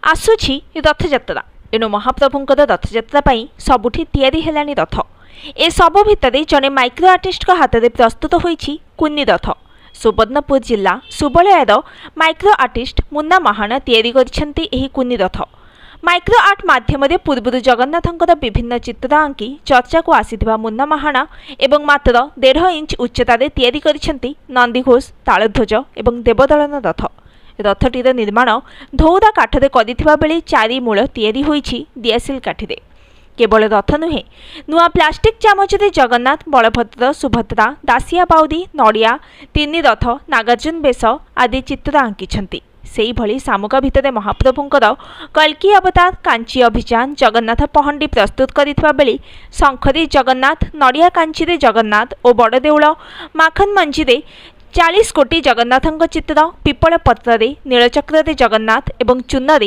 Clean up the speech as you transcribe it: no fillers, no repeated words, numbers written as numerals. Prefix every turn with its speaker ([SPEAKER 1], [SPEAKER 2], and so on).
[SPEAKER 1] आसुछि रथयात्रा एणु महाप्रभुंकर रथयात्रा पाई सबुठी तैयारी हेलानी रथ। ए सब भितरे जने माइक्रो आर्टिस्ट हाथ में प्रस्तुत होईछि कुन्नी रथ। सुवर्णपुर जिला सुबलयार माइक्रो आर्टिस्ट मुन्ना महाना तैयारी करिसेंती एही कुन्नी रथ। माइक्रो आर्ट माध्यम पूर्व जगन्नाथंकर विभिन्न चित्र आंकी चर्चा को आसीथिबा मुन्ना महाना एवं मात्र 1.5 इंच उच्चतार तैयारी करिसेंती नंदीघोष तालध्वज एवं देवदलन रथ। रथटीर निर्माण धौरा काठरे करिथिबा बेले 4 मूल तैयारी होईछि दियासिल काठिरे। केवल रथ नुहे नुआ प्लास्टिक चामचरे जगन्नाथ बलभद्र सुभद्रा दासिया बाउरी नड़िया 3 रथ नागार्जुन बेश आदि चित्र आंकिछंती। सेही भली सामुका भितरे महाप्रभुंकर कल्की अवतार कांची अभियान जगन्नाथ पहंडी प्रस्तुत करिथिबा बेले शंखरे जगन्नाथ नड़िया कांचीरे जगन्नाथ और बड़ देउळ माखन मंजीरे 40 कोटी जगन्नाथंक चित्र पिपल पत्ररे नीलचक्रे जगन्नाथ एवं चूନରେ